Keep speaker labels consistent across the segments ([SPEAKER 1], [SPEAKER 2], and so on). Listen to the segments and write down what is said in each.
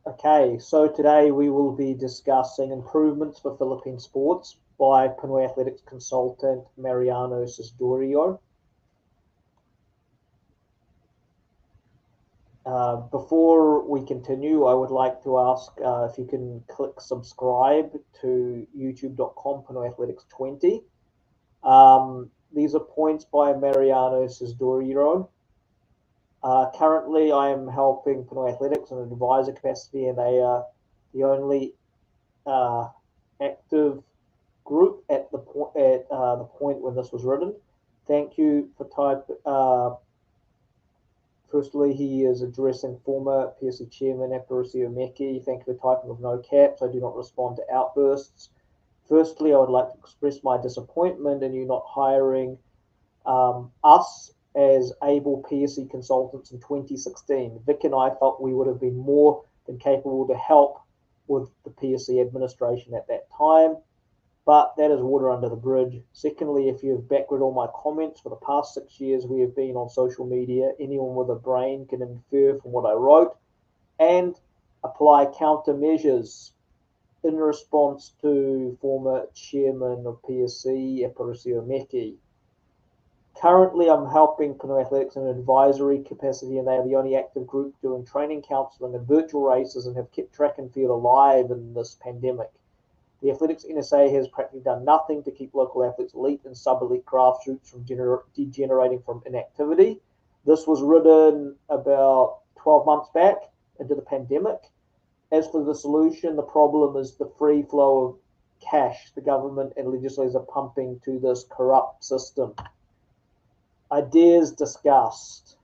[SPEAKER 1] Okay, so today we will be discussing improvements for Philippine sports by Pinoy athletics consultant Mariano Sisdorio. Before we continue, I would like to ask if you can click subscribe to youtube.com Pinoy Athletics 20. These are points by Mariano Sisdorio. Currently, I am helping Pinoy Athletics in an advisor capacity, and they are the only active group at the point when this was written. Thank you for type. Firstly, he is addressing former PSC chairman Aparicio Meki. Thank you for typing with no caps. I do not respond to outbursts. Firstly, I would like to express my disappointment in you not hiring us as able PSC consultants in 2016. Vic and I felt we would have been more than capable to help with the PSC administration at that time, but that is water under the bridge. Secondly, if you have backread all my comments for the past 6 years, we have been on social media. Anyone with a brain can infer from what I wrote and apply countermeasures in response to former chairman of PSC, Aparicio Meki. Currently, I'm helping Pinoy Athletics in an advisory capacity, and they are the only active group doing training, counselling, and virtual races, and have kept track and field alive in this pandemic. The Athletics NSA has practically done nothing to keep local athletes elite and sub-elite grassroots from degenerating from inactivity. This was written about 12 months back into the pandemic. As for the solution, the problem is the free flow of cash the government and legislators are pumping to this corrupt system. Ideas discussed.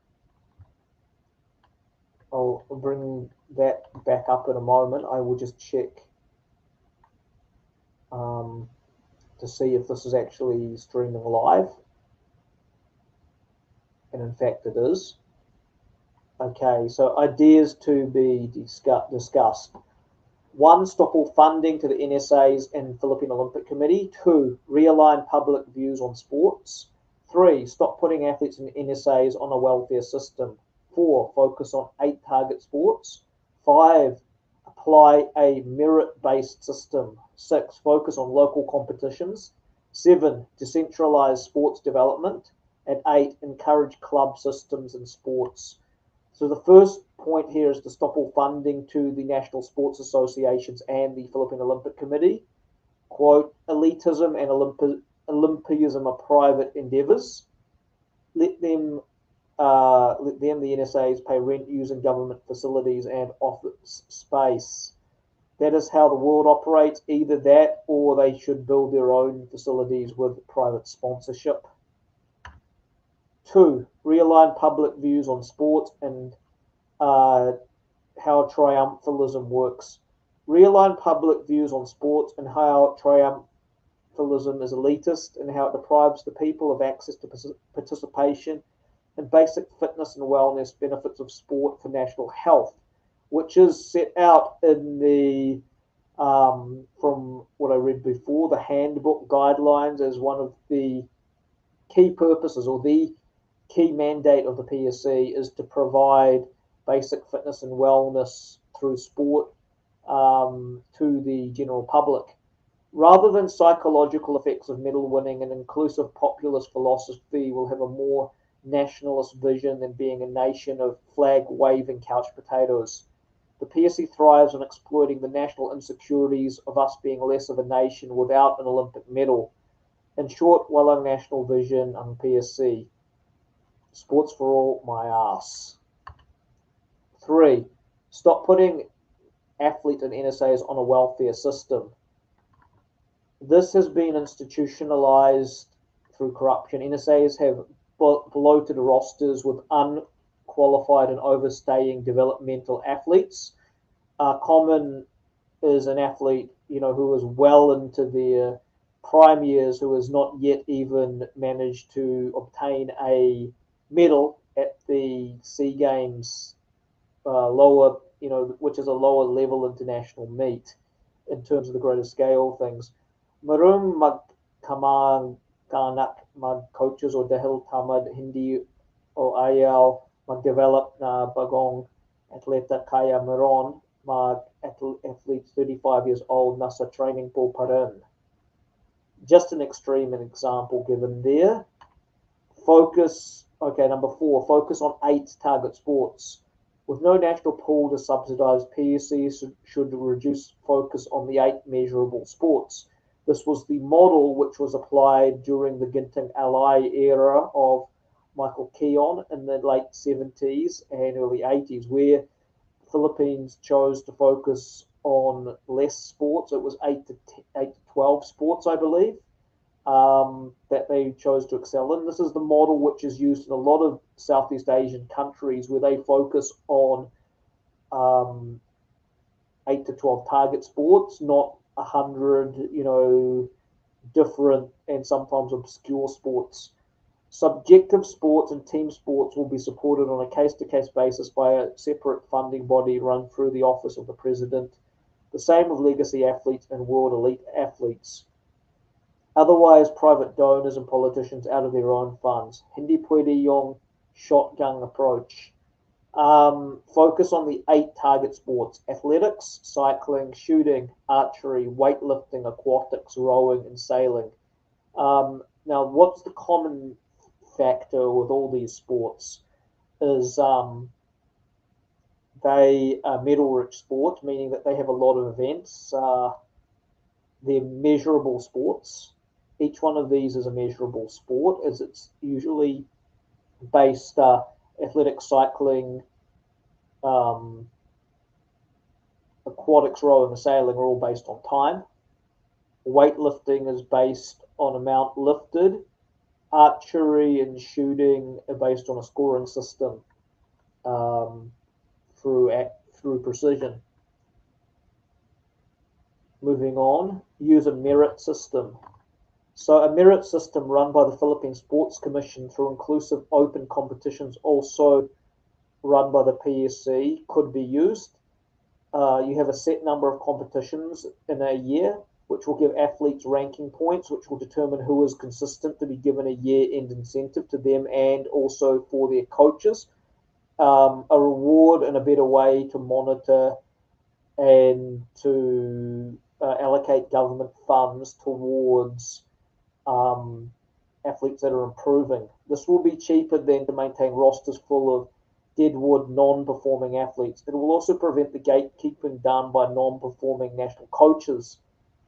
[SPEAKER 1] I'll bring that back up in a moment. I will just check to see if this is actually streaming live. And in fact it is. Okay, so ideas to be discussed. 1, stop all funding to the NSAs and Philippine Olympic Committee. 2, realign public views on sports. 3, stop putting athletes in NSAs on a welfare system. 4, focus on 8 target sports. 5, apply a merit-based system. 6, focus on local competitions. 7, decentralize sports development. And 8, encourage club systems in sports. So the first point here is to stop all funding to the national sports associations and the Philippine Olympic Committee. Quote, elitism and Olympism are private endeavours. Let them, the NSAs, pay rent using government facilities and office space. That is how the world operates. Either that or they should build their own facilities with private sponsorship. 2, realign public views on sports and how triumphalism works. Realign public views on sports and how triumphalism is elitist and how it deprives the people of access to participation and basic fitness and wellness benefits of sport for national health, which is set out in the, from what I read before, the handbook guidelines as one of the key purposes or the key mandate of the PSC is to provide basic fitness and wellness through sport to the general public. Rather than psychological effects of medal winning, an inclusive populist philosophy will have a more nationalist vision than being a nation of flag-waving couch potatoes. The PSC thrives on exploiting the national insecurities of us being less of a nation without an Olympic medal. In short, well, a national vision on PSC. Sports for all, my ass. 3, stop putting athletes and NSAs on a welfare system. This has been institutionalized through corruption. NSAs have bloated rosters with unqualified and overstaying developmental athletes. Common is an athlete, who is well into their prime years, who has not yet even managed to obtain a medal at the SEA Games lower, which is a lower level international meet in terms of the greater scale things. Maroon magkamag-kanak mag-coaches o dahil tamad hindi o ayaw mag-develop na bagong atleta kaya meron mag athletes 35 years old nasa training po pa rin. Just an extreme example given there. Focus, okay, number 4, focus on 8 target sports. With no national pool to subsidise, PSC should reduce focus on the 8 measurable sports. This was the model which was applied during the Ginting Alai era of Michael Keon in the late 70s and early 80s, where Philippines chose to focus on less sports. It was 8 to 12 sports, I believe, that they chose to excel in. This is the model which is used in a lot of Southeast Asian countries where they focus on 8 to 12 target sports, not 100, different and sometimes obscure sports. Subjective sports and team sports will be supported on a case-to-case basis by a separate funding body run through the Office of the President. The same with legacy athletes and world elite athletes. Otherwise, private donors and politicians out of their own funds. Hindi pwede yung shotgun approach. Focus on the 8 target sports: athletics, cycling, shooting, archery, weightlifting, aquatics, rowing, and sailing. Now, what's the common factor with all these sports is they are medal-rich sports, meaning that they have a lot of events. They're measurable sports. Each one of these is a measurable sport, as it's usually based athletics, cycling, aquatics, rowing, and sailing are all based on time. Weightlifting is based on amount lifted. Archery and shooting are based on a scoring system through precision. Moving on, use a merit system. So a merit system run by the Philippine Sports Commission through inclusive open competitions, also run by the PSC, could be used. You have a set number of competitions in a year, which will give athletes ranking points, which will determine who is consistent to be given a year-end incentive to them and also for their coaches. A reward and a better way to monitor and to allocate government funds towards athletes that are improving. This will be cheaper than to maintain rosters full of deadwood non-performing athletes. It will also prevent the gatekeeping done by non-performing national coaches.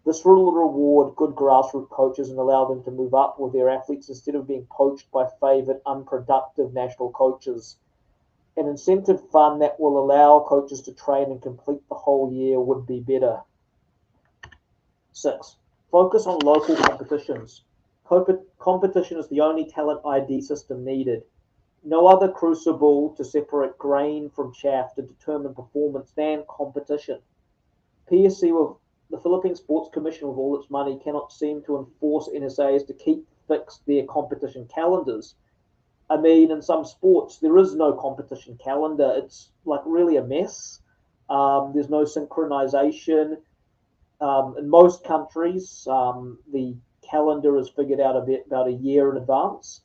[SPEAKER 1] This will reward good grassroots coaches and allow them to move up with their athletes instead of being poached by favoured, unproductive national coaches. An incentive fund that will allow coaches to train and complete the whole year would be better. 6. Focus on local competitions. Competition is the only talent ID system needed. No other crucible to separate grain from chaff to determine performance than competition. PSC, with the Philippine Sports Commission, with all its money, cannot seem to enforce NSAs to keep fixed their competition calendars. I mean, in some sports, there is no competition calendar. It's like really a mess. There's no synchronization. In most countries, the calendar is figured out about a year in advance.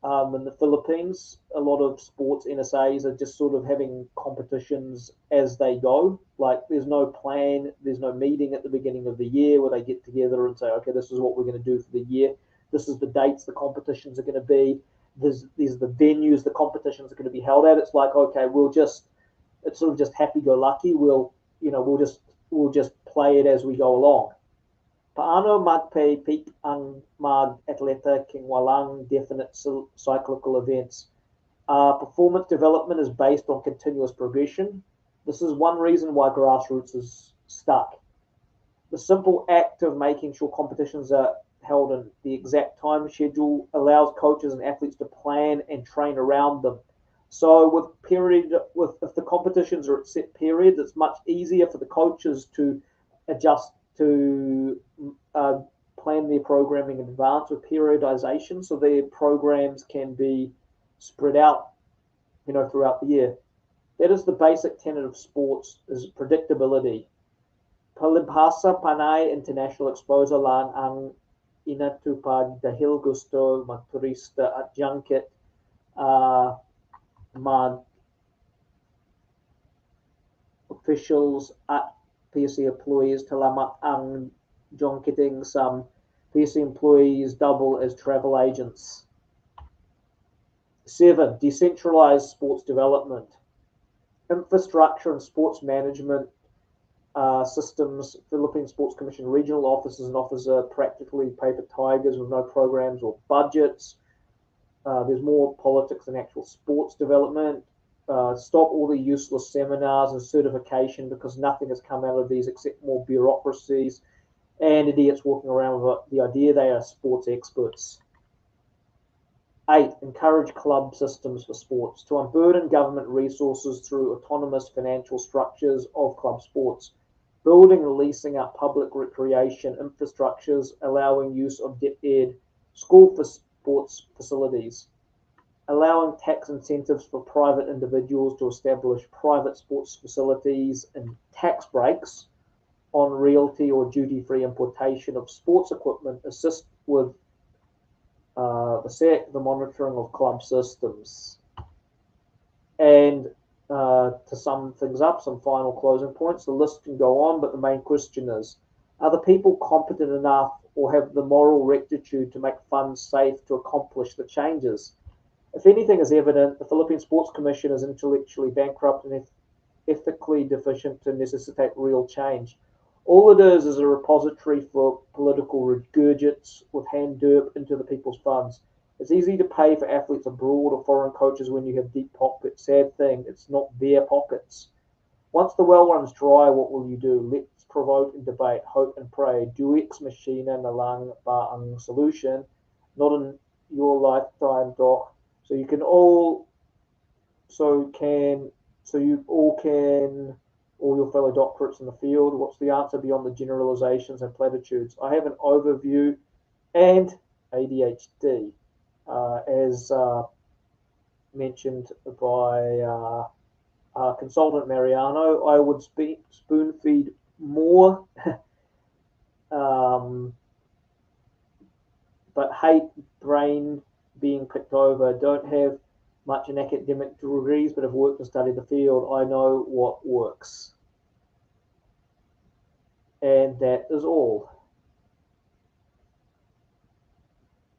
[SPEAKER 1] In the Philippines, a lot of sports NSAs are just sort of having competitions as they go. Like, there's no plan, there's no meeting at the beginning of the year where they get together and say, okay, this is what we're going to do for the year. This is the dates the competitions are going to be. These are the venues the competitions are going to be held at. It's like, okay, it's sort of just happy-go-lucky. We'll just play it as we go along. Paano magpe-peak ang mag-atleta kung walang definite cyclical events? Performance development is based on continuous progression. This is one reason why grassroots is stuck. The simple act of making sure competitions are held in the exact time schedule allows coaches and athletes to plan and train around them. So if the competitions are at set periods, it's much easier for the coaches to adjust to plan their programming in advance with periodization, so their programs can be spread out, throughout the year. That is the basic tenet of sports, is predictability. Palibhasa panay international exposure lang ang inatupag dahil gusto magturista at junket officials at PSC employees talamat ang junketing some PSC employees double as travel agents. 7. Decentralized sports development. Infrastructure and sports management systems. Philippine Sports Commission regional officers and officers are practically paper tigers with no programs or budgets. There's more politics than actual sports development. Stop all the useless seminars and certification, because nothing has come out of these except more bureaucracies and idiots walking around with the idea they are sports experts. 8. Encourage club systems for sports. To unburden government resources through autonomous financial structures of club sports. Building and leasing up public recreation infrastructures, allowing use of DEP-Ed school for sports facilities. Allowing tax incentives for private individuals to establish private sports facilities and tax breaks on realty or duty-free importation of sports equipment. Assist with the monitoring of club systems. And to sum things up, some final closing points. The list can go on, but the main question is, are the people competent enough or have the moral rectitude to make funds safe to accomplish the changes? If anything is evident, the Philippine Sports Commission is intellectually bankrupt and ethically deficient to necessitate real change. All it is a repository for political regurgitates with hand derp into the people's funds. It's easy to pay for athletes abroad or foreign coaches when you have deep pockets. Sad thing, it's not their pockets. Once the well runs dry, what will you do? Let's provoke and debate, hope and pray. Do ex machina na lang ba ang solution? Not in your lifetime, Doc. So you all can, all your fellow doctorates in the field. What's the answer beyond the generalizations and platitudes? I have an overview and ADHD, as mentioned by consultant Mariano. I would spoon feed more, but hate brain being picked over. Don't have much in academic degrees, but have worked and studied the field. I know what works. And that is all.